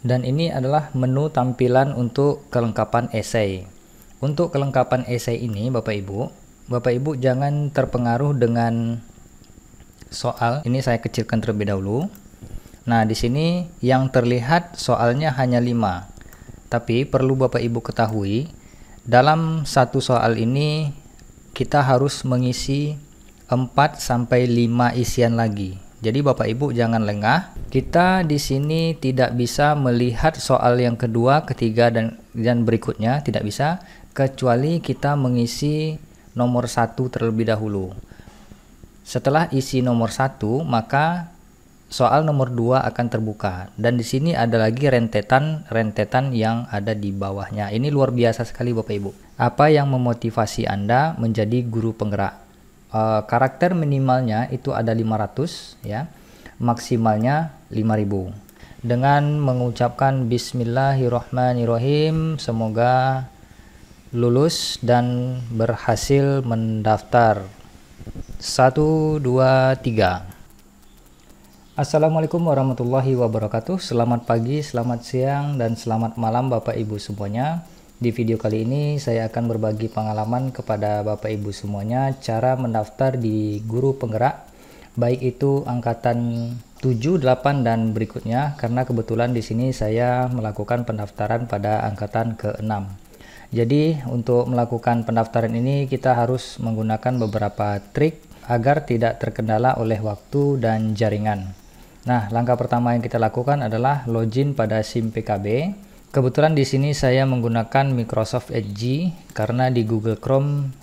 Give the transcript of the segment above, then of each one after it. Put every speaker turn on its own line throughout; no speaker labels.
Dan ini adalah menu tampilan untuk kelengkapan esai. Untuk kelengkapan esai ini Bapak Ibu jangan terpengaruh dengan soal. Ini saya kecilkan terlebih dahulu. Nah, di sini yang terlihat soalnya hanya 5. Tapi perlu Bapak Ibu ketahui, dalam satu soal ini kita harus mengisi 4 sampai 5 isian lagi. Jadi Bapak Ibu jangan lengah. Kita di sini tidak bisa melihat soal yang kedua, ketiga dan berikutnya, tidak bisa, kecuali kita mengisi nomor 1 terlebih dahulu. Setelah isi nomor 1, maka soal nomor 2 akan terbuka. Dan di sini ada lagi rentetan yang ada di bawahnya. Ini luar biasa sekali Bapak Ibu. Apa yang memotivasi Anda menjadi guru penggerak? Karakter minimalnya itu ada 500 ya, maksimalnya 5000. Dengan mengucapkan Bismillahirrahmanirrahim, semoga lulus dan berhasil mendaftar. 1, 2, 3. Assalamualaikum warahmatullahi wabarakatuh. Selamat pagi, selamat siang, dan selamat malam Bapak Ibu semuanya. Di video kali ini saya akan berbagi pengalaman kepada Bapak Ibu semuanya cara mendaftar di guru penggerak, baik itu angkatan 7, 8 dan berikutnya, karena kebetulan di sini saya melakukan pendaftaran pada angkatan ke-6. Jadi untuk melakukan pendaftaran ini kita harus menggunakan beberapa trik agar tidak terkendala oleh waktu dan jaringan. Nah, langkah pertama yang kita lakukan adalah login pada SIM PKB. Kebetulan di sini saya menggunakan Microsoft Edge karena di Google Chrome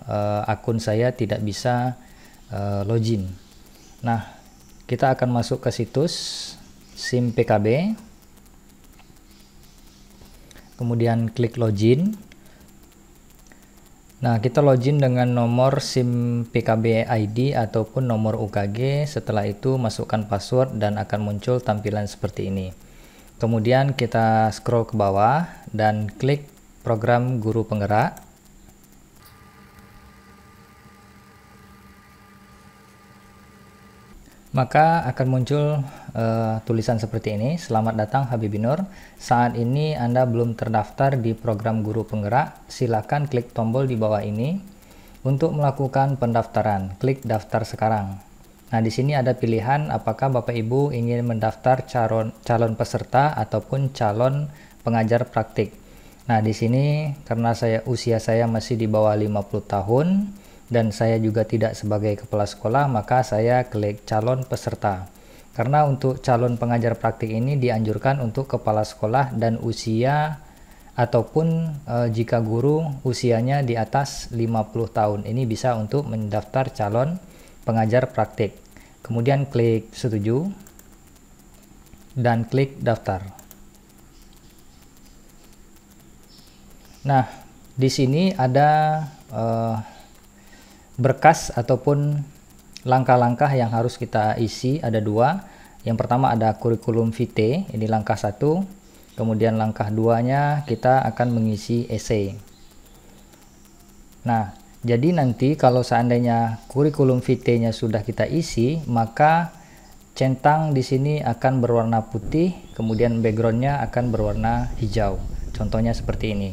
akun saya tidak bisa login. Nah, kita akan masuk ke situs SIM PKB. Kemudian klik login. Nah, kita login dengan nomor SIM PKB ID ataupun nomor UKG. Setelah itu masukkan password dan akan muncul tampilan seperti ini. Kemudian kita scroll ke bawah dan klik program guru penggerak. Maka akan muncul tulisan seperti ini, selamat datang Habibie Nur. Saat ini Anda belum terdaftar di program guru penggerak, silakan klik tombol di bawah ini untuk melakukan pendaftaran. Klik daftar sekarang. Nah, di sini ada pilihan apakah Bapak Ibu ingin mendaftar calon peserta ataupun calon pengajar praktik. Nah, di sini karena usia saya masih di bawah 50 tahun dan saya juga tidak sebagai kepala sekolah, maka saya klik calon peserta. Karena untuk calon pengajar praktik ini dianjurkan untuk kepala sekolah dan usia ataupun jika guru usianya di atas 50 tahun. Ini bisa untuk mendaftar calon pengajar praktik. Kemudian klik setuju dan klik daftar. Nah, di sini ada berkas ataupun langkah-langkah yang harus kita isi, ada 2. Yang pertama ada kurikulum vitae, ini langkah 1. Kemudian langkah 2-nya kita akan mengisi esai. Nah, jadi nanti kalau seandainya kurikulum vitae-nya sudah kita isi, maka centang di sini akan berwarna putih, kemudian background-nya akan berwarna hijau. Contohnya seperti ini.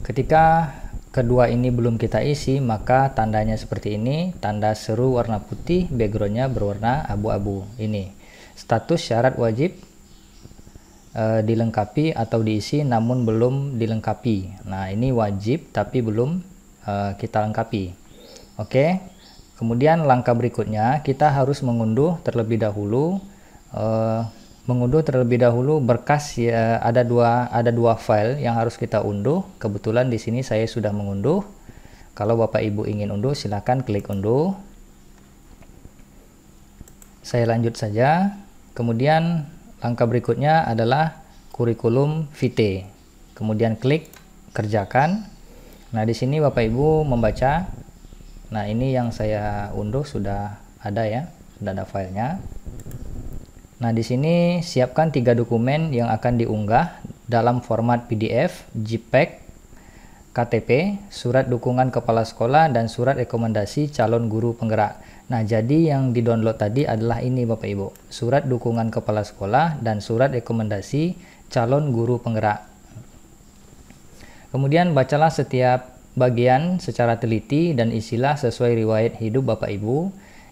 Ketika kedua ini belum kita isi, maka tandanya seperti ini, tanda seru warna putih, backgroundnya berwarna abu-abu. Ini status syarat wajib dilengkapi atau diisi namun belum dilengkapi. Nah, ini wajib tapi belum kita lengkapi. Oke. Kemudian langkah berikutnya kita harus mengunduh terlebih dahulu berkas ya, ada dua file yang harus kita unduh. Kebetulan di sini saya sudah mengunduh. Kalau Bapak Ibu ingin unduh, silakan klik unduh. Saya lanjut saja. Kemudian langkah berikutnya adalah kurikulum vitae. Kemudian klik kerjakan. Nah, di sini Bapak Ibu membaca. Nah, ini yang saya unduh sudah ada ya, sudah ada filenya. Nah, di sini siapkan 3 dokumen yang akan diunggah dalam format PDF, JPEG, KTP, surat dukungan kepala sekolah, dan surat rekomendasi calon guru penggerak. Nah, jadi yang di-download tadi adalah ini Bapak Ibu, surat dukungan kepala sekolah dan surat rekomendasi calon guru penggerak. Kemudian bacalah setiap bagian secara teliti dan isilah sesuai riwayat hidup Bapak Ibu.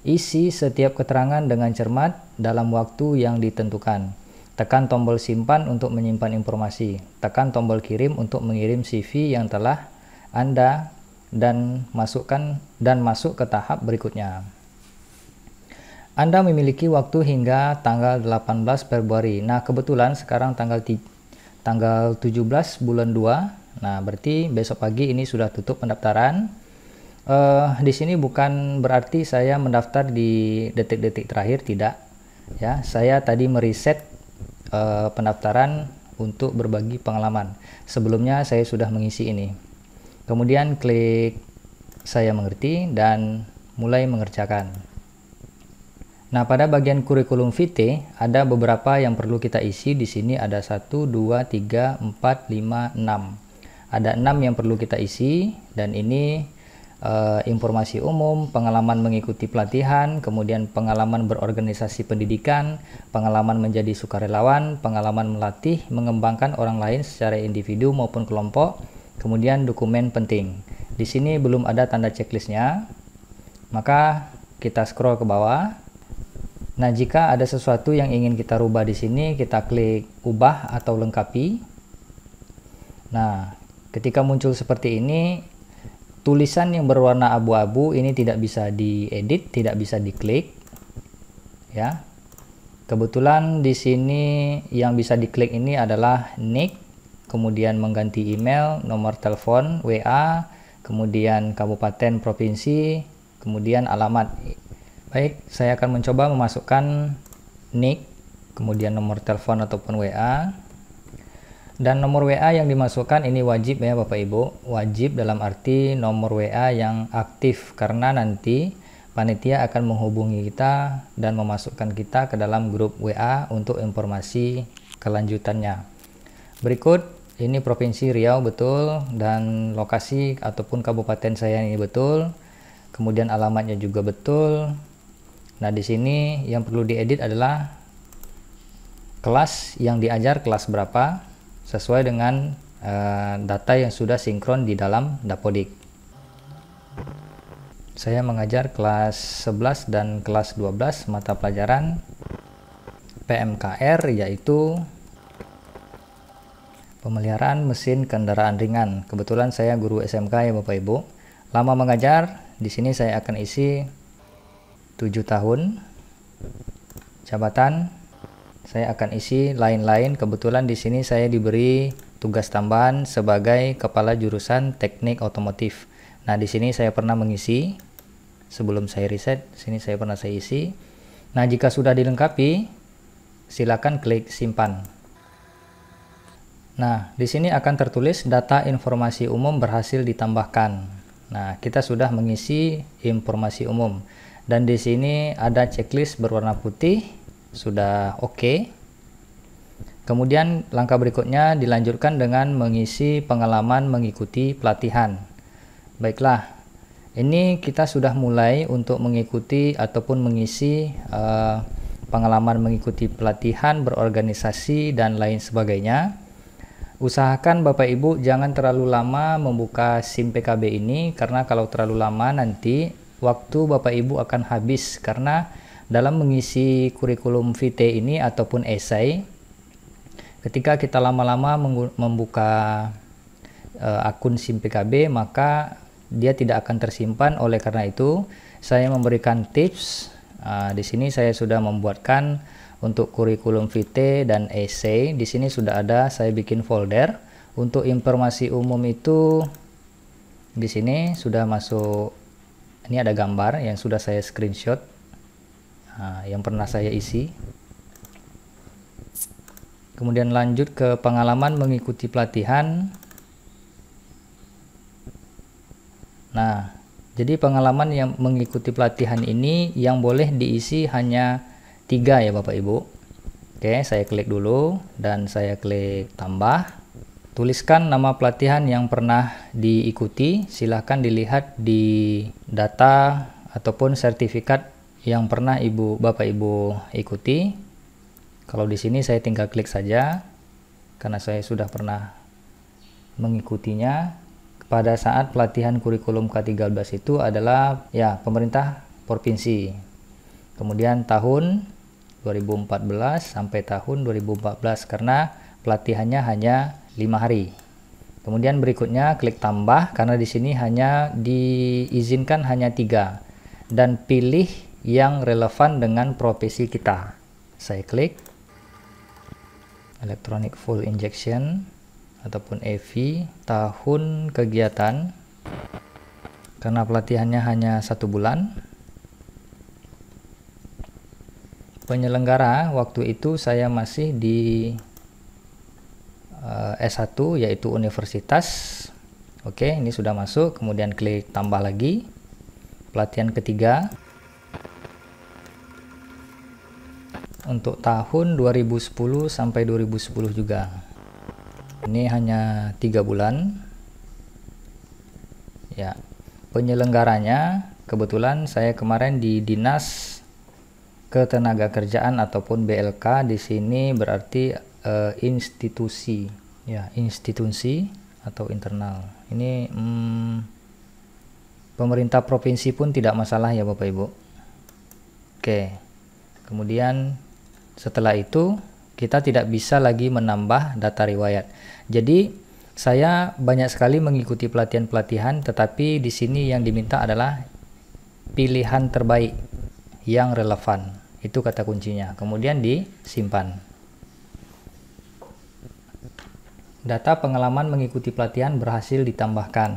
Isi setiap keterangan dengan cermat dalam waktu yang ditentukan. Tekan tombol simpan untuk menyimpan informasi. Tekan tombol kirim untuk mengirim CV yang telah Anda dan masuk ke tahap berikutnya. Anda memiliki waktu hingga tanggal 18 Februari. Nah, kebetulan sekarang tanggal 17 bulan 2. Nah, berarti besok pagi ini sudah tutup pendaftaran. Di sini bukan berarti saya mendaftar di detik-detik terakhir, tidak. Ya, saya tadi meriset pendaftaran untuk berbagi pengalaman. Sebelumnya saya sudah mengisi ini. Kemudian klik saya mengerti dan mulai mengerjakan. Nah, pada bagian kurikulum vitae ada beberapa yang perlu kita isi. Di sini ada 1, 2, 3, 4, 5, 6. Ada 6 yang perlu kita isi, dan ini informasi umum, pengalaman mengikuti pelatihan, kemudian pengalaman berorganisasi pendidikan, pengalaman menjadi sukarelawan, pengalaman melatih, mengembangkan orang lain secara individu maupun kelompok, kemudian dokumen penting. Di sini belum ada tanda checklistnya, maka kita scroll ke bawah. Nah, jika ada sesuatu yang ingin kita rubah di sini, kita klik ubah atau lengkapi. Nah, ketika muncul seperti ini, tulisan yang berwarna abu-abu ini tidak bisa diedit, tidak bisa diklik. Ya. Kebetulan di sini yang bisa diklik ini adalah nick, kemudian mengganti email, nomor telepon, WA, kemudian kabupaten, provinsi, kemudian alamat. Baik, saya akan mencoba memasukkan nick, kemudian nomor telepon ataupun WA. Dan nomor WA yang dimasukkan ini wajib ya Bapak Ibu, wajib dalam arti nomor WA yang aktif, karena nanti panitia akan menghubungi kita dan memasukkan kita ke dalam grup WA untuk informasi kelanjutannya. Berikut ini Provinsi Riau betul, dan lokasi ataupun kabupaten saya ini betul, kemudian alamatnya juga betul. Nah, di sini yang perlu diedit adalah kelas yang diajar, kelas berapa, sesuai dengan data yang sudah sinkron di dalam Dapodik. Saya mengajar kelas 11 dan kelas 12 mata pelajaran PMKR, yaitu pemeliharaan mesin kendaraan ringan. Kebetulan saya guru SMK ya Bapak Ibu. Lama mengajar, di sini saya akan isi 7 tahun. Jabatan saya akan isi lain-lain. Kebetulan di sini saya diberi tugas tambahan sebagai kepala jurusan teknik otomotif. Nah, di sini saya pernah mengisi sebelum saya riset. Sini saya pernah saya isi. Nah, jika sudah dilengkapi, silakan klik simpan. Nah, di sini akan tertulis data informasi umum berhasil ditambahkan. Nah, kita sudah mengisi informasi umum, dan di sini ada checklist berwarna putih. Sudah oke. Kemudian langkah berikutnya dilanjutkan dengan mengisi pengalaman mengikuti pelatihan. Baiklah, ini kita sudah mulai untuk mengikuti ataupun mengisi pengalaman mengikuti pelatihan, berorganisasi, dan lain sebagainya. Usahakan Bapak Ibu jangan terlalu lama membuka SIM PKB ini, karena kalau terlalu lama nanti waktu Bapak Ibu akan habis, karena dalam mengisi kurikulum vitae ini ataupun esai, ketika kita lama-lama membuka akun SIM PKB, maka dia tidak akan tersimpan. Oleh karena itu, saya memberikan tips. Di sini saya sudah membuatkan untuk kurikulum vitae dan esai. Di sini sudah ada, saya bikin folder. Untuk informasi umum itu di sini sudah masuk. Ini ada gambar yang sudah saya screenshot. Yang pernah saya isi. Kemudian lanjut ke pengalaman mengikuti pelatihan. Nah, jadi pengalaman yang mengikuti pelatihan ini yang boleh diisi hanya 3 ya Bapak Ibu. Oke, saya klik dulu dan saya klik tambah. Tuliskan nama pelatihan yang pernah diikuti. Silahkan dilihat di data ataupun sertifikat yang pernah Bapak Ibu ikuti. Kalau di sini saya tinggal klik saja karena saya sudah pernah mengikutinya. Pada saat pelatihan kurikulum K13 itu adalah ya pemerintah provinsi. Kemudian tahun 2014 sampai tahun 2014 karena pelatihannya hanya 5 hari. Kemudian berikutnya klik tambah karena di sini hanya diizinkan hanya 3 dan pilih yang relevan dengan profesi kita. Saya klik electronic full injection ataupun EV, tahun kegiatan karena pelatihannya hanya 1 bulan. Penyelenggara waktu itu saya masih di S1 yaitu universitas. Oke, ini sudah masuk. Kemudian klik tambah lagi. Pelatihan ketiga untuk tahun 2010 sampai 2010 juga. Ini hanya 3 bulan. Ya, penyelenggaranya kebetulan saya kemarin di Dinas Ketenagakerjaan ataupun BLK. Di sini berarti institusi, ya institusi atau internal. Ini pemerintah provinsi pun tidak masalah ya Bapak Ibu. Oke, kemudian setelah itu kita tidak bisa lagi menambah data riwayat. Jadi saya banyak sekali mengikuti pelatihan-pelatihan, tetapi di sini yang diminta adalah pilihan terbaik yang relevan. Itu kata kuncinya. Kemudian disimpan. Data pengalaman mengikuti pelatihan berhasil ditambahkan.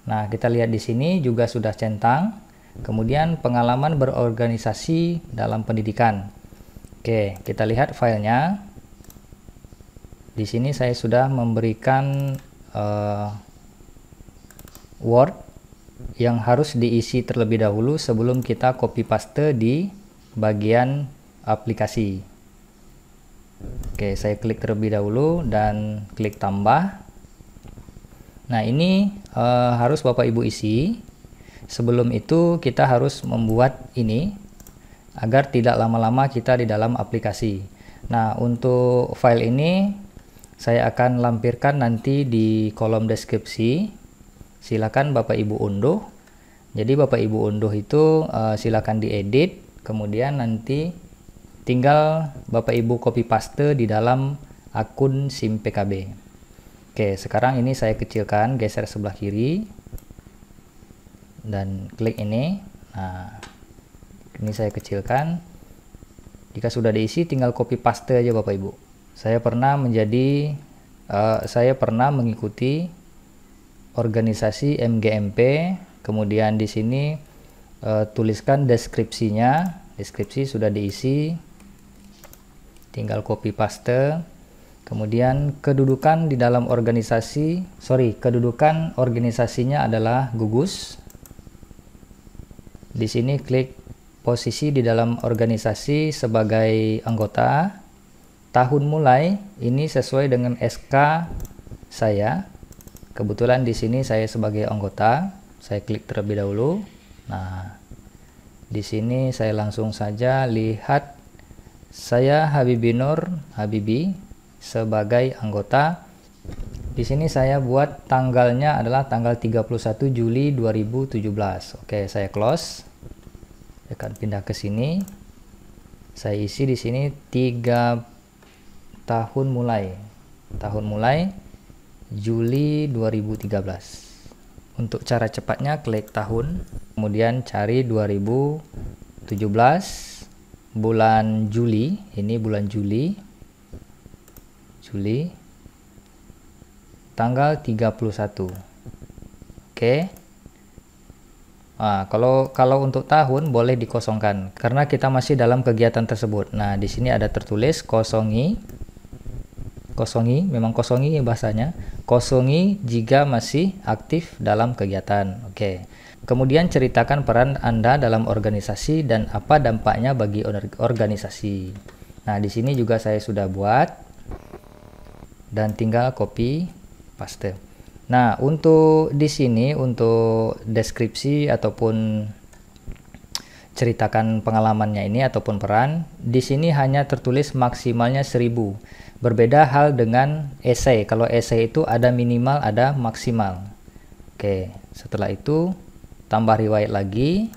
Nah, kita lihat di sini juga sudah centang. Kemudian pengalaman berorganisasi dalam pendidikan. Oke, kita lihat filenya. Di sini saya sudah memberikan Word yang harus diisi terlebih dahulu sebelum kita copy paste di bagian aplikasi. Oke, saya klik terlebih dahulu dan klik tambah. Nah, ini harus Bapak Ibu isi. Sebelum itu kita harus membuat ini agar tidak lama-lama kita di dalam aplikasi. Nah, untuk file ini saya akan lampirkan nanti di kolom deskripsi. Silakan Bapak Ibu unduh. Jadi Bapak Ibu unduh itu silakan diedit, kemudian nanti tinggal Bapak Ibu copy paste di dalam akun SIM PKB. Oke, sekarang ini saya kecilkan, geser sebelah kiri dan klik ini. Nah, ini saya kecilkan. Jika sudah diisi tinggal copy paste aja Bapak Ibu. Saya pernah mengikuti organisasi MGMP. Kemudian di sini tuliskan deskripsinya. Deskripsi sudah diisi. Tinggal copy paste. Kemudian kedudukan di dalam kedudukan organisasinya adalah gugus. Di sini klik posisi di dalam organisasi sebagai anggota. Tahun mulai ini sesuai dengan SK saya. Kebetulan di sini saya sebagai anggota. Saya klik terlebih dahulu. Nah, di sini saya langsung saja lihat saya Habibi Nur Habibi sebagai anggota. Di sini saya buat tanggalnya adalah tanggal 31 Juli 2017. Oke, saya close. Saya akan pindah ke sini. Saya isi di sini 3 tahun mulai. Tahun mulai Juli 2013. Untuk cara cepatnya klik tahun, kemudian cari 2017 bulan Juli. Ini bulan Juli tanggal 31. Oke. Nah, kalau untuk tahun boleh dikosongkan karena kita masih dalam kegiatan tersebut. Nah, di sini ada tertulis kosongi, memang kosongi bahasanya. Kosongi jika masih aktif dalam kegiatan. Oke. Kemudian ceritakan peran Anda dalam organisasi dan apa dampaknya bagi organisasi. Nah, di sini juga saya sudah buat. dan tinggal copy paste. Nah, untuk di sini untuk deskripsi ataupun ceritakan pengalamannya ini ataupun peran, di sini hanya tertulis maksimalnya 1000. Berbeda hal dengan esai. Kalau esai itu ada minimal, ada maksimal. Oke, setelah itu tambah riwayat lagi.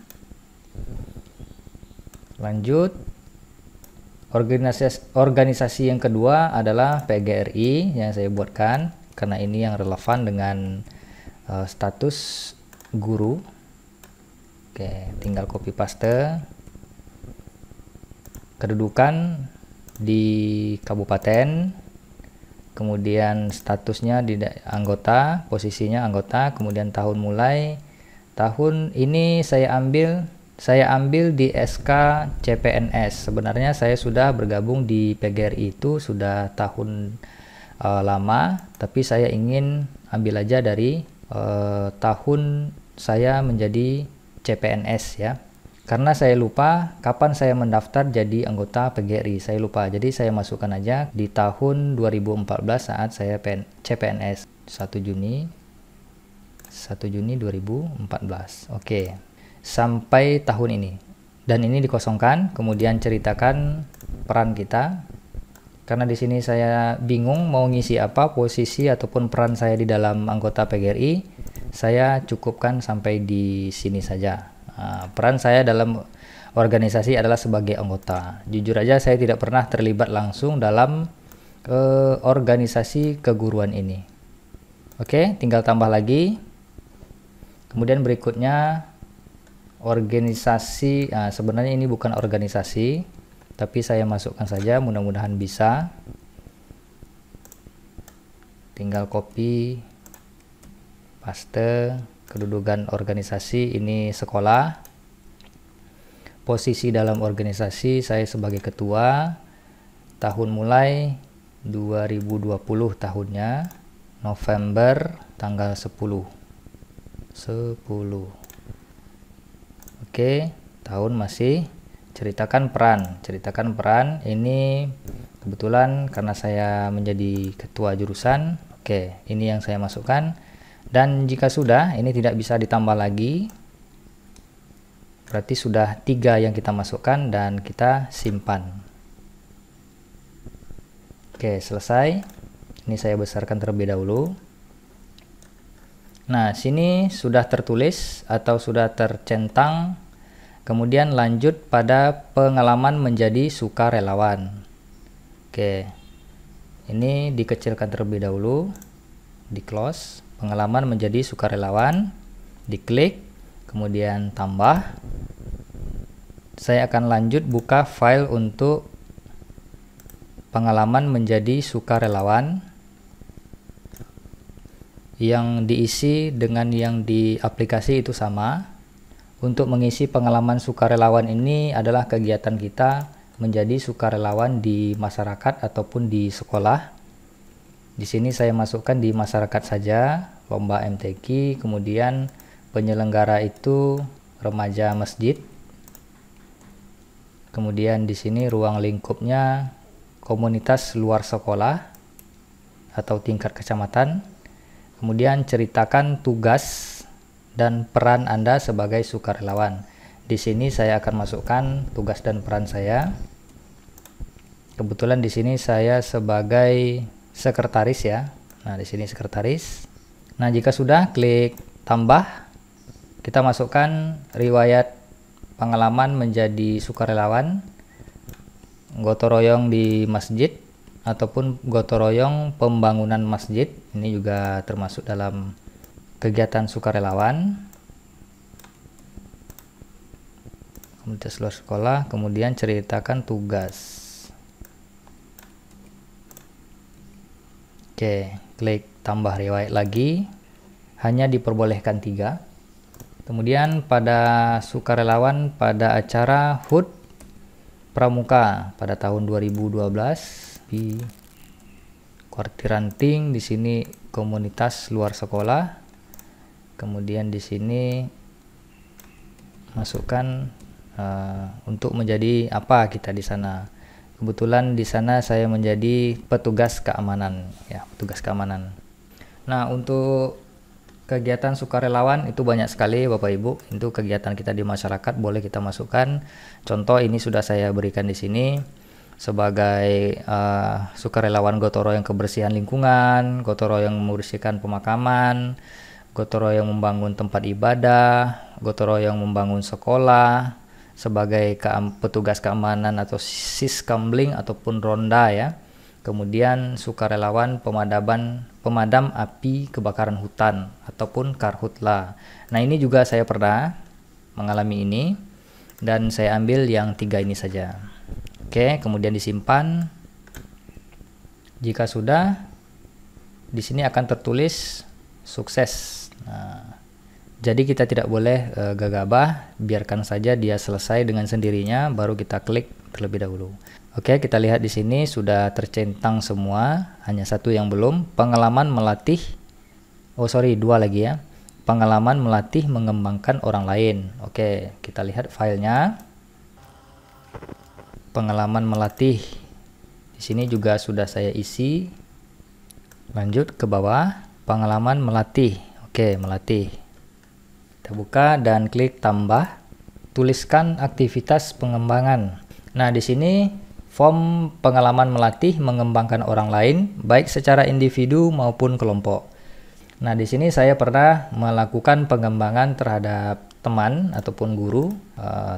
Lanjut. Organisasi yang kedua adalah PGRI yang saya buatkan karena ini yang relevan dengan status guru. Oke, tinggal copy paste. Kedudukan di kabupaten, kemudian statusnya di anggota, posisinya anggota, kemudian tahun mulai. Tahun ini saya ambil di SK CPNS. Sebenarnya saya sudah bergabung di PGRI itu sudah tahun lama, tapi saya ingin ambil aja dari tahun saya menjadi CPNS ya. Karena saya lupa kapan saya mendaftar jadi anggota PGRI, saya lupa. Jadi saya masukkan aja di tahun 2014 saat saya CPNS 1 Juni 2014. Oke. Sampai tahun ini, dan ini dikosongkan, kemudian ceritakan peran kita, karena di sini saya bingung mau ngisi apa, posisi ataupun peran saya di dalam anggota PGRI, saya cukupkan sampai di sini saja. Peran saya dalam organisasi adalah sebagai anggota. Jujur aja saya tidak pernah terlibat langsung dalam organisasi keguruan ini. Oke, tinggal tambah lagi. Kemudian berikutnya organisasi. Sebenarnya ini bukan organisasi, tapi saya masukkan saja, mudah-mudahan bisa. Tinggal copy paste. Kedudukan organisasi ini sekolah. Posisi dalam organisasi saya sebagai ketua. Tahun mulai 2020 tahunnya, November tanggal 10. Oke, tahun masih. Ceritakan peran ini kebetulan karena saya menjadi ketua jurusan. Oke, ini yang saya masukkan. Dan jika sudah, ini tidak bisa ditambah lagi. Berarti sudah 3 yang kita masukkan dan kita simpan. Oke, selesai. Ini saya besarkan terlebih dahulu. Nah, sini sudah tertulis atau sudah tercentang. Kemudian lanjut pada pengalaman menjadi sukarelawan. Oke. Ini dikecilkan terlebih dahulu. Di close. Pengalaman menjadi sukarelawan, diklik, kemudian tambah. Saya akan lanjut buka file untuk pengalaman menjadi sukarelawan yang diisi dengan yang di aplikasi itu sama. Untuk mengisi pengalaman sukarelawan ini adalah kegiatan kita menjadi sukarelawan di masyarakat ataupun di sekolah. Di sini saya masukkan di masyarakat saja, lomba MTQ, kemudian penyelenggara itu remaja masjid. Kemudian di sini ruang lingkupnya komunitas luar sekolah atau tingkat kecamatan. Kemudian ceritakan tugas dan peran Anda sebagai sukarelawan. Di sini saya akan masukkan tugas dan peran saya. Kebetulan di sini saya sebagai sekretaris ya. Nah, di sini sekretaris. Nah, jika sudah, klik tambah. Kita masukkan riwayat pengalaman menjadi sukarelawan, gotong royong di masjid ataupun gotong royong pembangunan masjid. Ini juga termasuk dalam kegiatan sukarelawan. Komunitas luar sekolah, kemudian ceritakan tugas. Oke, klik tambah riwayat lagi. Hanya diperbolehkan 3. Kemudian pada sukarelawan pada acara HUT Pramuka pada tahun 2012 di Kuartiranting, di sini komunitas luar sekolah. Kemudian di sini masukkan untuk menjadi apa kita di sana. Kebetulan di sana saya menjadi petugas keamanan, ya, petugas keamanan. Nah, untuk kegiatan sukarelawan itu banyak sekali Bapak Ibu. Itu kegiatan kita di masyarakat boleh kita masukkan. Contoh ini sudah saya berikan di sini sebagai sukarelawan gotong royong kebersihan lingkungan, gotong royong membersihkan pemakaman, gotong royong membangun tempat ibadah, gotong royong membangun sekolah, sebagai petugas keamanan atau siskamling ataupun ronda ya. Kemudian sukarelawan pemadam api kebakaran hutan ataupun karhutla. Nah, ini juga saya pernah mengalami ini dan saya ambil yang 3 ini saja. Oke, kemudian disimpan. Jika sudah, di sini akan tertulis sukses. Nah, jadi kita tidak boleh gegabah, biarkan saja dia selesai dengan sendirinya, baru kita klik terlebih dahulu. Oke, kita lihat di sini sudah tercentang semua, hanya satu yang belum. Pengalaman melatih, 2 lagi ya. Pengalaman melatih mengembangkan orang lain. Oke, kita lihat filenya. Pengalaman melatih. Di sini juga sudah saya isi. Lanjut ke bawah, pengalaman melatih. Oke, melatih. Kita buka dan klik tambah. Tuliskan aktivitas pengembangan. Nah, di sini form pengalaman melatih mengembangkan orang lain baik secara individu maupun kelompok. Nah, di sini saya pernah melakukan pengembangan terhadap teman ataupun guru,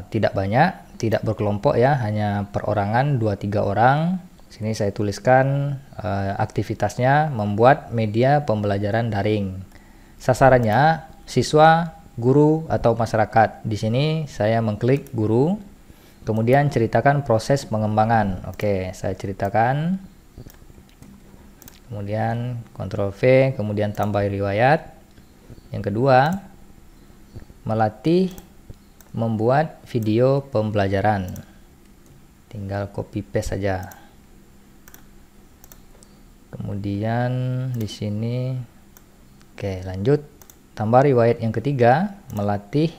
tidak banyak, tidak berkelompok ya, hanya perorangan 2-3 orang. Sini saya tuliskan aktivitasnya membuat media pembelajaran daring. Sasarannya siswa, guru atau masyarakat. Di sini saya mengklik guru, kemudian ceritakan proses pengembangan. Oke, saya ceritakan. Kemudian Ctrl V, kemudian tambah riwayat. Yang kedua, melatih membuat video pembelajaran. Tinggal copy paste saja. Kemudian di sini, oke, lanjut. Tambah riwayat yang ketiga, melatih.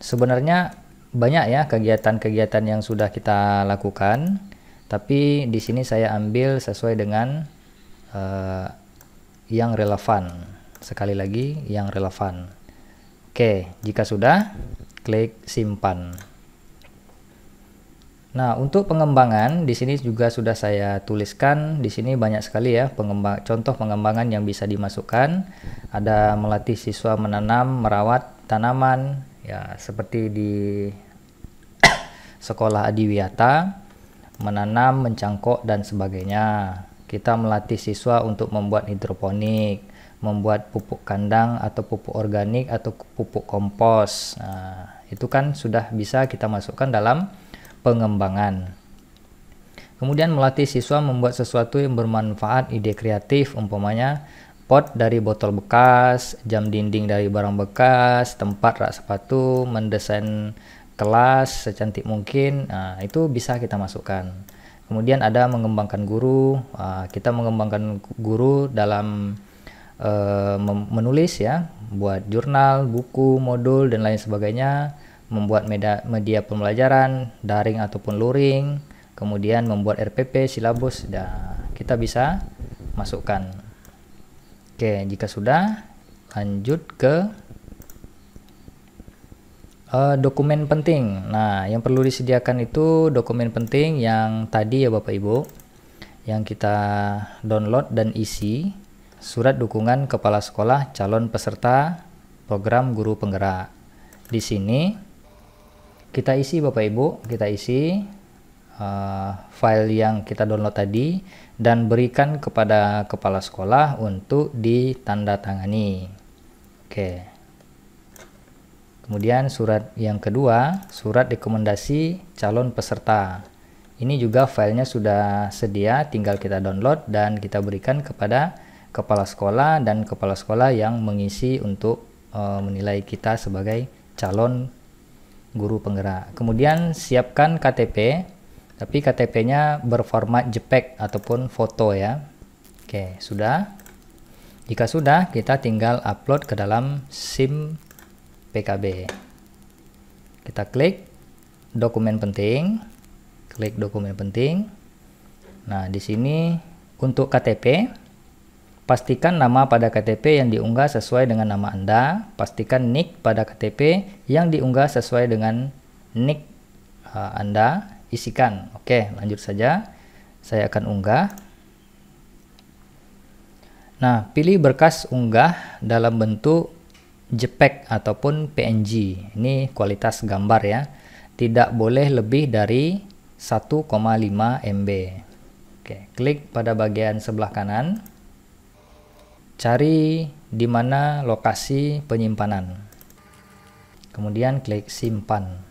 Sebenarnya banyak ya kegiatan-kegiatan yang sudah kita lakukan, tapi di sini saya ambil sesuai dengan yang relevan. Sekali lagi, yang relevan. Oke, jika sudah, klik simpan. Nah, untuk pengembangan di sini juga sudah saya tuliskan. Di sini banyak sekali ya contoh pengembangan yang bisa dimasukkan. Ada melatih siswa menanam, merawat tanaman, ya seperti di sekolah Adiwiyata, menanam, mencangkok dan sebagainya. Kita melatih siswa untuk membuat hidroponik, membuat pupuk kandang atau pupuk organik atau pupuk kompos. Nah, itu kan sudah bisa kita masukkan dalam pengembangan. Kemudian melatih siswa membuat sesuatu yang bermanfaat, ide kreatif, umpamanya pot dari botol bekas, jam dinding dari barang bekas, tempat rak sepatu, mendesain kelas secantik mungkin. Nah, itu bisa kita masukkan. Kemudian ada mengembangkan guru. Kita mengembangkan guru dalam menulis ya, buat jurnal, buku, modul dan lain sebagainya. Membuat media pembelajaran daring ataupun luring, kemudian membuat RPP, silabus, kita bisa masukkan. Oke, jika sudah, lanjut ke dokumen penting. Nah, yang perlu disediakan itu dokumen penting yang tadi ya Bapak Ibu, yang kita download dan isi. Surat dukungan kepala sekolah calon peserta program guru penggerak. Di sini kita isi Bapak Ibu, kita isi file yang kita download tadi dan berikan kepada kepala sekolah untuk ditandatangani. Oke. Kemudian surat yang kedua, surat rekomendasi calon peserta. Ini juga filenya sudah sedia, tinggal kita download dan kita berikan kepada kepala sekolah dan kepala sekolah yang mengisi untuk menilai kita sebagai calon guru penggerak. Kemudian siapkan KTP, tapi KTP-nya berformat JPEG ataupun foto ya. Oke, sudah. Jika sudah, kita tinggal upload ke dalam SIM PKB. Kita klik dokumen penting, klik dokumen penting. Nah, di sini untuk KTP, pastikan nama pada KTP yang diunggah sesuai dengan nama Anda. Pastikan NIK pada KTP yang diunggah sesuai dengan NIK Anda. Isikan. Oke, lanjut saja. Saya akan unggah. Nah, pilih berkas unggah dalam bentuk JPEG ataupun PNG. Ini kualitas gambar ya. Tidak boleh lebih dari 1,5 MB. Oke, klik pada bagian sebelah kanan. Cari di mana lokasi penyimpanan. Kemudian klik simpan.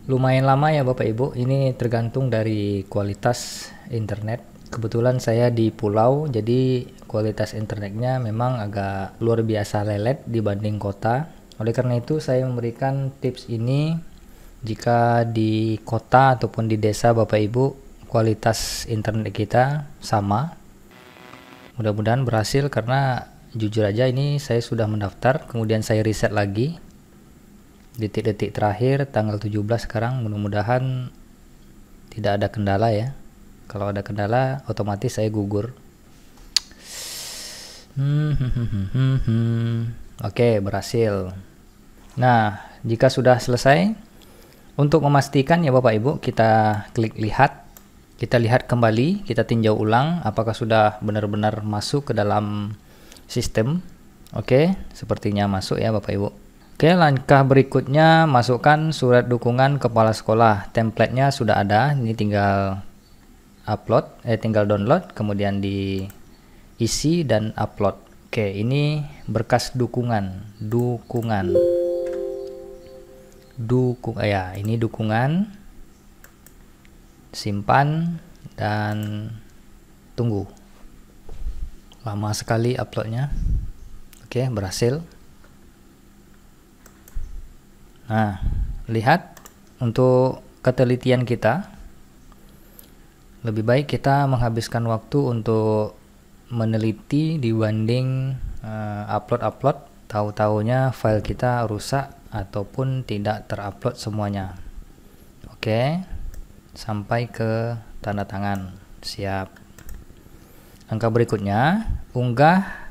Lumayan lama ya Bapak Ibu, ini tergantung dari kualitas internet. Kebetulan saya di pulau, jadi kualitas internetnya memang agak luar biasa lelet dibanding kota. Oleh karena itu saya memberikan tips ini jika di kota ataupun di desa Bapak Ibu kualitas internet kita sama. Mudah-mudahan berhasil karena jujur aja ini saya sudah mendaftar, kemudian saya riset lagi. Detik-detik terakhir tanggal 17 sekarang, mudah-mudahan tidak ada kendala ya. Kalau ada kendala otomatis saya gugur. Oke, berhasil. Nah, jika sudah selesai, untuk memastikan ya Bapak Ibu, kita klik lihat. Kita lihat kembali, kita tinjau ulang apakah sudah benar-benar masuk ke dalam sistem. Oke, sepertinya masuk ya Bapak Ibu. Oke, langkah berikutnya masukkan surat dukungan kepala sekolah. Template-nya sudah ada, ini tinggal tinggal download, kemudian diisi dan upload. Oke, ini berkas dukungan. Ya, ini dukungan. Simpan dan tunggu. Lama sekali uploadnya. Oke, berhasil. Nah, lihat untuk ketelitian kita, lebih baik kita menghabiskan waktu untuk meneliti dibanding upload, tahu-taunya file kita rusak ataupun tidak terupload semuanya. Oke, sampai ke tanda tangan. Siap. Langkah berikutnya, unggah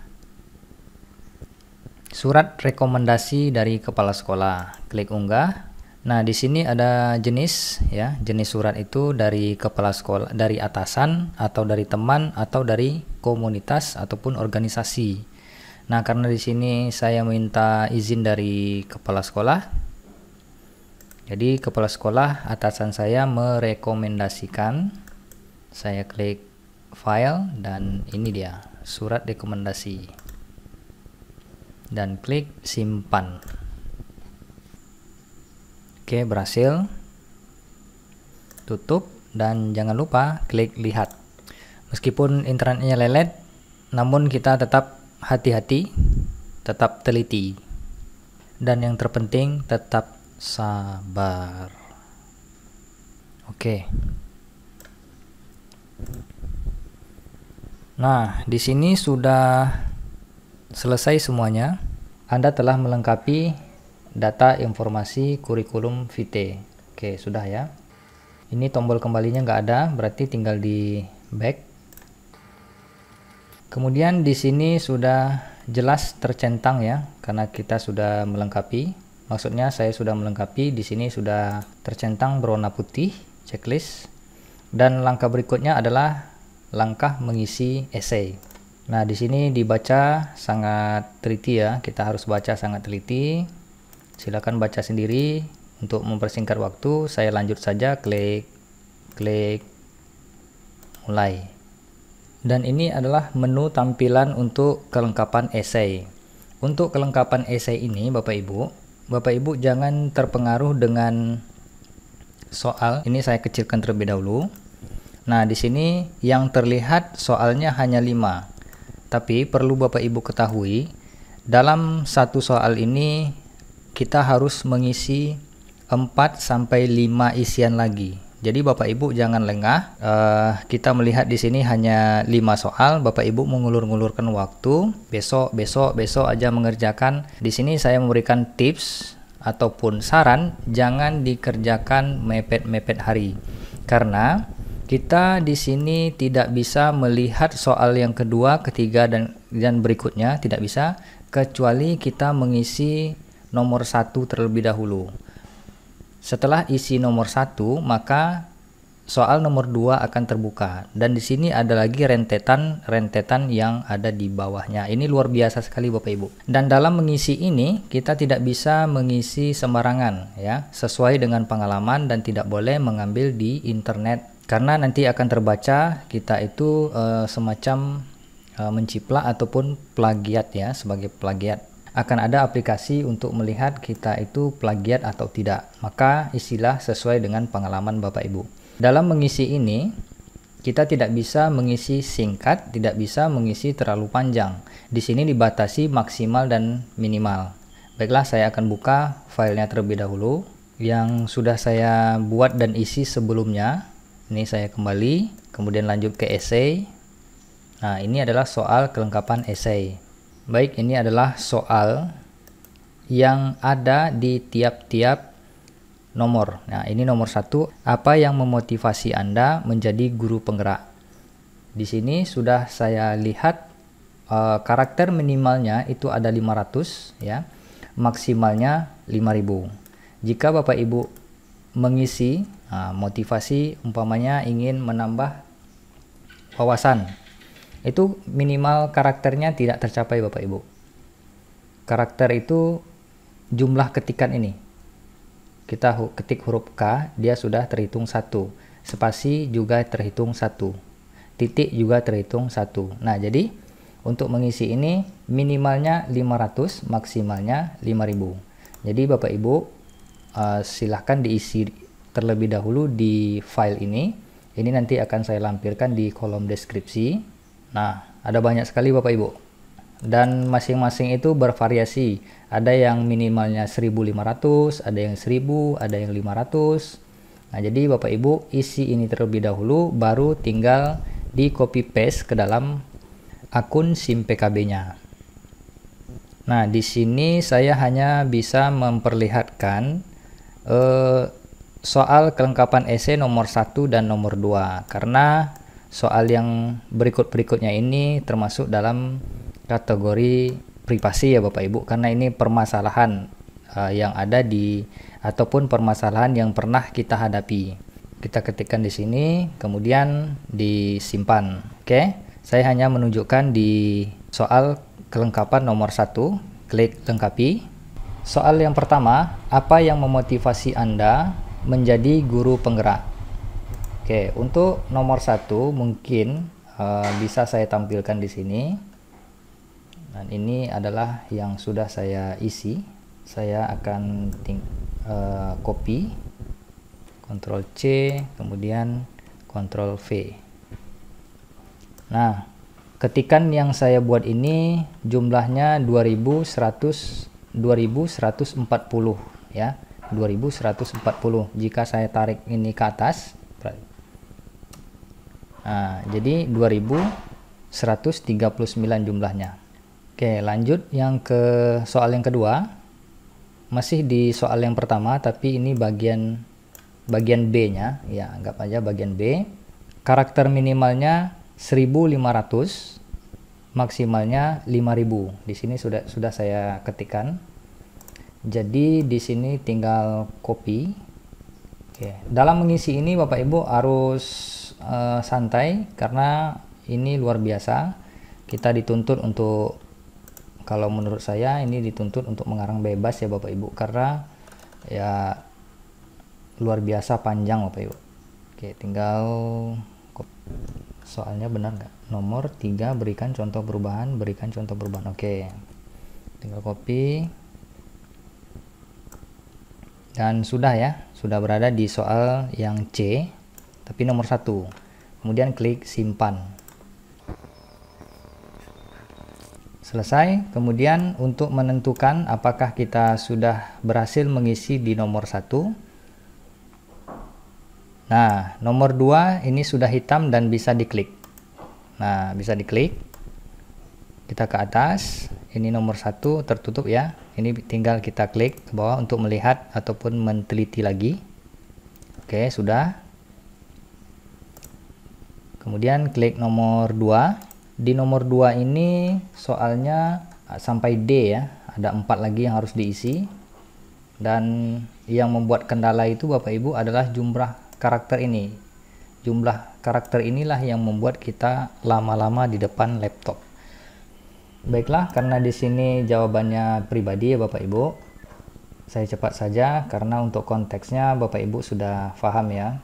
surat rekomendasi dari kepala sekolah. Klik unggah. Nah, di sini ada jenis ya. Jenis surat itu dari kepala sekolah, dari atasan atau dari teman atau dari komunitas ataupun organisasi. Nah, karena di sini saya minta izin dari kepala sekolah. Jadi kepala sekolah atasan saya merekomendasikan. Saya klik file dan ini dia, surat rekomendasi. Dan klik simpan. Oke, berhasil. Tutup dan jangan lupa klik lihat. Meskipun internetnya lelet, namun kita tetap hati-hati, tetap teliti, dan yang terpenting tetap sabar. Oke. Nah, di sini sudah selesai semuanya. Anda telah melengkapi data informasi kurikulum vitae. Oke, sudah ya. Ini tombol kembalinya nggak ada, berarti tinggal di back. Kemudian di sini sudah jelas tercentang ya, karena kita sudah melengkapi. Maksudnya saya sudah melengkapi, di sini sudah tercentang berwarna putih, checklist. Dan langkah berikutnya adalah langkah mengisi esai. Nah, di sini dibaca sangat teliti ya, kita harus baca sangat teliti. Silakan baca sendiri. Untuk mempersingkat waktu, saya lanjut saja, klik mulai. Dan ini adalah menu tampilan untuk kelengkapan esai. Untuk kelengkapan esai ini Bapak Ibu jangan terpengaruh dengan soal. Ini saya kecilkan terlebih dahulu. Nah, di sini yang terlihat soalnya hanya 5. Tapi perlu Bapak Ibu ketahui, dalam satu soal ini kita harus mengisi 4 sampai 5 isian lagi. Jadi Bapak Ibu jangan lengah. Kita melihat di sini hanya 5 soal. Bapak Ibu mengulur-ngulurkan waktu. Besok aja mengerjakan. Di sini saya memberikan tips ataupun saran, jangan dikerjakan mepet-mepet hari. Karena kita di sini tidak bisa melihat soal yang kedua, ketiga dan berikutnya, tidak bisa, kecuali kita mengisi nomor 1 terlebih dahulu. Setelah isi nomor 1, maka soal nomor 2 akan terbuka, dan di sini ada lagi rentetan yang ada di bawahnya. Ini luar biasa sekali Bapak Ibu. Dan dalam mengisi ini kita tidak bisa mengisi sembarangan ya, sesuai dengan pengalaman, dan tidak boleh mengambil di internet karena nanti akan terbaca kita itu semacam menciplak ataupun plagiat ya, sebagai plagiat. Akan ada aplikasi untuk melihat kita itu plagiat atau tidak. Maka isilah sesuai dengan pengalaman Bapak Ibu. Dalam mengisi ini, kita tidak bisa mengisi singkat, tidak bisa mengisi terlalu panjang. Di sini dibatasi maksimal dan minimal. Baiklah, saya akan buka filenya terlebih dahulu yang sudah saya buat dan isi sebelumnya. Ini saya kembali, kemudian lanjut ke esai. Nah, ini adalah soal kelengkapan esai. Baik, ini adalah soal yang ada di tiap-tiap nomor. Nah, ini nomor 1, apa yang memotivasi Anda menjadi guru penggerak? Di sini sudah saya lihat karakter minimalnya itu ada 500 ya, maksimalnya 5000. Jika Bapak Ibu mengisi motivasi, umpamanya ingin menambah wawasan, itu minimal karakternya tidak tercapai Bapak Ibu. Karakter itu jumlah ketikan ini. Kita ketik huruf K, dia sudah terhitung 1. Spasi juga terhitung 1. Titik juga terhitung 1. Nah, jadi untuk mengisi ini minimalnya 500, maksimalnya 5000. Jadi Bapak Ibu silahkan diisi terlebih dahulu di file ini. Ini nanti akan saya lampirkan di kolom deskripsi. Nah, ada banyak sekali Bapak Ibu. Dan masing-masing itu bervariasi. Ada yang minimalnya 1500, ada yang 1000, ada yang 500. Nah, jadi Bapak Ibu isi ini terlebih dahulu, baru tinggal di copy paste ke dalam akun SIM PKB-nya. Nah, di sini saya hanya bisa memperlihatkan soal kelengkapan esai nomor 1 dan nomor 2 karena soal yang berikut-berikutnya ini termasuk dalam kategori privasi ya Bapak Ibu, karena ini permasalahan yang ada di ataupun permasalahan yang pernah kita hadapi. Kita ketikkan di sini, kemudian disimpan. Oke, saya hanya menunjukkan di soal kelengkapan nomor 1, klik lengkapi. Soal yang pertama, apa yang memotivasi Anda menjadi guru penggerak? Oke, untuk nomor 1 mungkin bisa saya tampilkan di sini. Dan ini adalah yang sudah saya isi. Saya akan copy, Ctrl C, kemudian Ctrl V. Nah, ketikan yang saya buat ini jumlahnya 2140 ya, 2140. Jika saya tarik ini ke atas, nah, jadi 2139 jumlahnya. Oke, lanjut yang ke soal yang kedua. Masih di soal yang pertama, tapi ini bagian B-nya, ya, anggap aja bagian B. Karakter minimalnya 1500, maksimalnya 5000. Di sini sudah saya ketikkan. Jadi di sini tinggal copy. Oke, dalam mengisi ini Bapak Ibu harus santai karena ini luar biasa. Kita dituntut untuk, kalau menurut saya ini dituntut untuk mengarang bebas ya Bapak Ibu, karena ya luar biasa panjang Bapak Ibu. Oke, tinggal soalnya benar nggak? Nomor 3, berikan contoh perubahan, berikan contoh perubahan. Oke, tinggal copy dan sudah ya, sudah berada di soal yang C, tapi nomor 1. Kemudian klik simpan. Selesai. Kemudian untuk menentukan apakah kita sudah berhasil mengisi di nomor 1. Nah, nomor 2 ini sudah hitam dan bisa diklik. Nah, bisa diklik. Kita ke atas. Ini nomor 1 tertutup ya. Ini tinggal kita klik ke bawah untuk melihat ataupun meneliti lagi. Oke, sudah. Kemudian klik nomor 2. Di nomor 2 ini soalnya sampai D ya. Ada 4 lagi yang harus diisi. Dan yang membuat kendala itu Bapak Ibu adalah jumlah karakter ini. Jumlah karakter inilah yang membuat kita lama-lama di depan laptop. Baiklah, karena di sini jawabannya pribadi ya Bapak Ibu. Saya cepat saja karena untuk konteksnya Bapak Ibu sudah paham ya.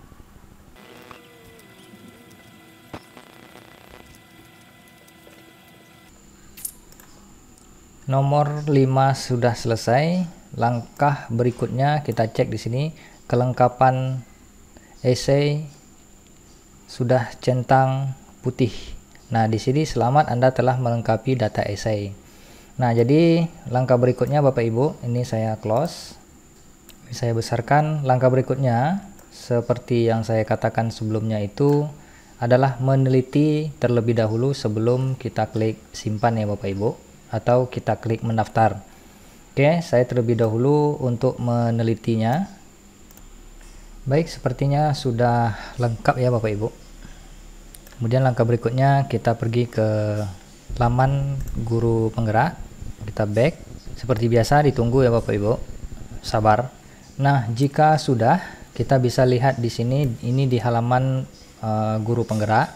Nomor 5 sudah selesai. Langkah berikutnya kita cek di sini kelengkapan esai sudah centang putih. Nah, di sini selamat Anda telah melengkapi data esai. Nah, jadi langkah berikutnya Bapak Ibu, ini saya close. Saya besarkan. Langkah berikutnya seperti yang saya katakan sebelumnya itu adalah meneliti terlebih dahulu sebelum kita klik simpan ya Bapak Ibu, atau kita klik mendaftar. Oke, saya terlebih dahulu untuk menelitinya. Baik, sepertinya sudah lengkap ya Bapak Ibu. Kemudian langkah berikutnya kita pergi ke laman guru penggerak. Kita back. Seperti biasa ditunggu ya Bapak Ibu. Sabar. Nah, jika sudah, kita bisa lihat di sini, ini di halaman guru penggerak.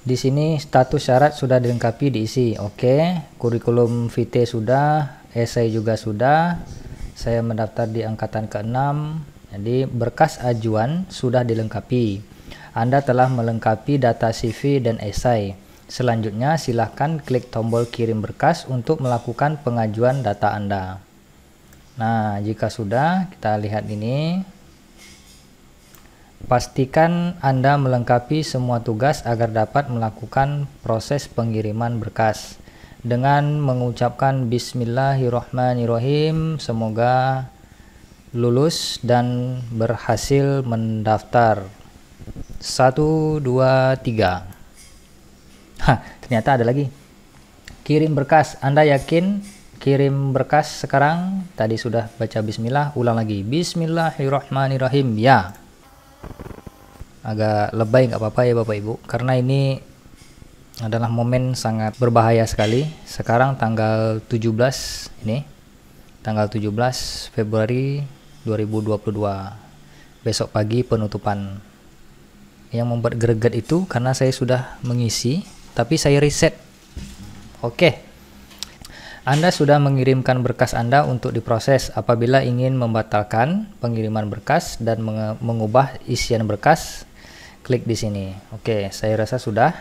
Di sini status syarat sudah dilengkapi diisi. Oke, kurikulum vitae sudah, esai juga sudah. Saya mendaftar di angkatan ke-6. Jadi berkas ajuan sudah dilengkapi. Anda telah melengkapi data CV dan esai. Selanjutnya silahkan klik tombol kirim berkas untuk melakukan pengajuan data Anda. Nah, jika sudah, kita lihat ini. Pastikan Anda melengkapi semua tugas agar dapat melakukan proses pengiriman berkas. Dengan mengucapkan Bismillahirrahmanirrahim, semoga lulus dan berhasil mendaftar. 1, 2, 3. Ternyata ada lagi. Kirim berkas. Anda yakin kirim berkas sekarang? Tadi sudah baca bismillah, ulang lagi. Bismillahirrahmanirrahim. Ya. Agak lebay nggak apa-apa ya Bapak Ibu, karena ini adalah momen sangat berbahaya sekali. Sekarang tanggal 17 ini. Tanggal 17 Februari 2022. Besok pagi penutupan. Yang membuat greget itu karena saya sudah mengisi, tapi saya reset. Oke. Anda sudah mengirimkan berkas Anda untuk diproses. Apabila ingin membatalkan pengiriman berkas dan mengubah isian berkas, klik di sini. Oke, saya rasa sudah.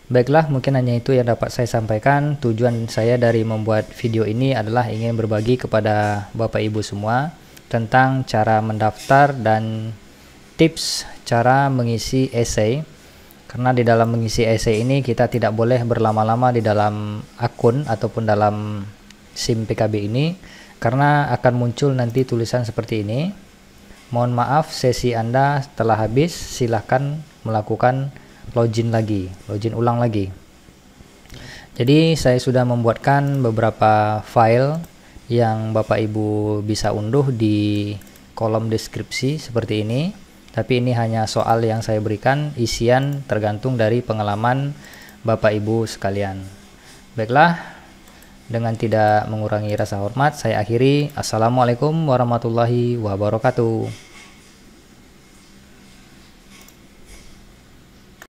Baiklah, mungkin hanya itu yang dapat saya sampaikan. Tujuan saya dari membuat video ini adalah ingin berbagi kepada Bapak Ibu semua tentang cara mendaftar dan tips cara mengisi esai. Karena di dalam mengisi esai ini kita tidak boleh berlama-lama di dalam akun ataupun dalam SIM PKB ini, karena akan muncul nanti tulisan seperti ini. Mohon maaf, sesi Anda telah habis, silahkan melakukan login ulang lagi. Jadi saya sudah membuatkan beberapa file yang Bapak Ibu bisa unduh di kolom deskripsi seperti ini. Tapi ini hanya soal yang saya berikan, isian tergantung dari pengalaman Bapak Ibu sekalian. Baiklah, dengan tidak mengurangi rasa hormat, saya akhiri. Assalamualaikum warahmatullahi wabarakatuh.